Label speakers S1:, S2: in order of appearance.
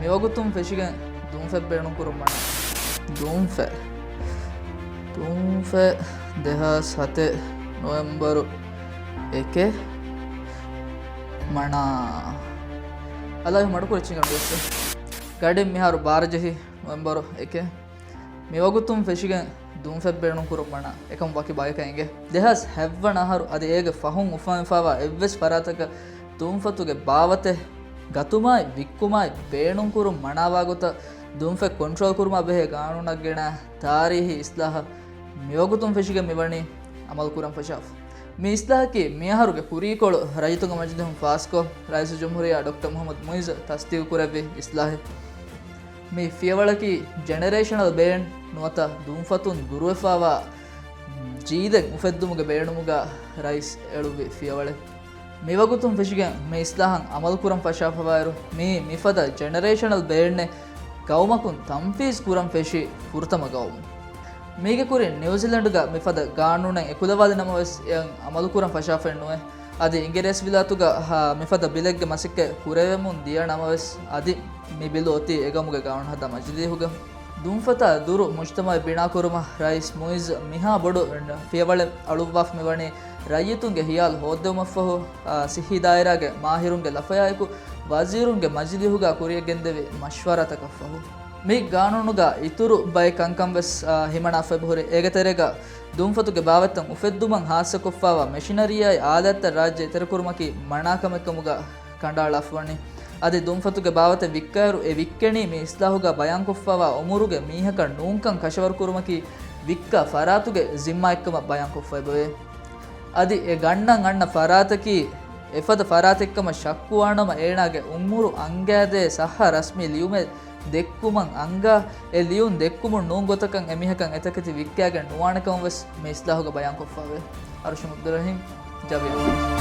S1: මෙවගුතුම් ෆෙෂිගෙන් දුම්ෆෙ බේණු කුරුම්මණ දුම්ෆෙ දෙහස් හතේ නොවැම්බරු එක මනා අලයි මඩු කුරච්චි ගඩුවස්ස ගඩෙන් මිහාරු බාරජහි නොවැම්බරු එක මෙවගුතුම් ෆෙෂිගෙන් දුම්ෆෙ බේණු කුරුම්මණ එකම වකි බයකයින්ගේ දෙහස් හැව්වන අහරු අද ඒගේ ෆහුන් උෆාමිෆාවා එව්වෙස් පරාතක දුම්ෆතුගේ බාවතේ ගතුමයි වික්කුමයි බේණුම් කුරුම් මනාවාගොත දුම්ෆෙ කොන්ට්‍රෝල් කුරුමා බෙහෙ ගානුණක් ගෙන තාරීහි ඉස්ලාහ මෙවගුතුම් ෆෙෂිගෙන් මෙවණි අමල් කුරම් ෆෂාෆ් මේ ඉස්ලාහකි මියහරුගේ කුරීකොළ රජතුංග මජ්ලිහුම් ෆාස්කෝ රයිස් ජම්හුරියා ඩොක්ටර් මුහම්මද් මුයිස් තස්දීක් කුරෙව්වේ ඉස්ලාහ මේ ෆියවලකි ජෙනරේෂනල් බේන් නුවත දුම්ෆතුන් දුරුවෙෆාවා ජීදෙක් මුෆෙද්දුමුගේ බේණුමුගා රයිස් එළුවේ ෆියවල මෙවගුතුම් ෆෙෂිගෙන් මේ ඉස්ලාහන් අමල් කුරම් ෆෂාෆවායරු මේ මිෆද ජෙනරේෂනල් බේන්නේ ගෞමකුන් තම්ෆීස් කුරම් ෆෙෂි ෆුර්තම ගෞම මේක කුරින් නිව්සීලන්ඩ්ගා මිෆද ගානුණෙන් එකුදවාද නමවස් යන් අමල් කුරම් ෆෂාෆෙන් නුවේ අද ඉංග්‍රීසි විලාතුගා මිෆද බිලෙග්ගේ මසික්ක කුරෙවෙමුන් දිය නමවස් අදි මේ බිලු ඔති එගමුගේ ගාවුන් හදා මජ්ලිහුග දුම්ෆත දුරු මුජ්තමා බිනා කුරුම රයිස් මුයිස් මිහා බොඩු ෆියවල අලුවාෆ් මෙවණි රයිතුන්ගේ හියාල් හොද්දමෆහු සිහි දායරාගේ මාහිරුන්ගේ ලෆයායකු වසීරුන්ගේ මජ්ලිහුගා කුරියගෙන්දෙවි මෂ්වරතකෆහු මේ ගානුනුගා ඉතුරු බයි කංකම්වස් හිමනා ෆෙබ්‍රුවරි ඒගතරේගා දුම්ෆතුගේ බාවත්තන් උෆෙද්දුමන් හාස්සකොෆාවා මෙෂිනරියයි ආදත්ත රාජ්‍ය ඉතරකුරුමකි මනාකමකමුගා කණ්ඩාලාෆ්වනි අද දුම්ෆතුගේ බාවත වික්කරු ඒ වික්කණී මේ ඉස්ලාහුගා බයන් කොෆාවා ඔමුරුගේ මීහක නූංකන් කෂවර කුරුමකි වික්ක ෆරාතුගේ zimma එක්කම බයන් කොෆයිබවේ අද ඒ ගණ්ණන් අන්න ෆරාතකි එෆද ෆරාත එක්කම ශක්කුවානම ඒනාගේ උම්මුරු අංගෑදේ සහ රස්මි ලියුමේ දෙක්කුමන් අංගා ඒ ලියුන් දෙක්කුමුන් නූන් ගොතකන් එමිහකන් එතකති වික්කයාගේ නුවානකම වස් මේ ඉස්ලාහුගා බයන් කොෆාවේ අර්ෂුම් අබ්දුල් රහීම් ජබිය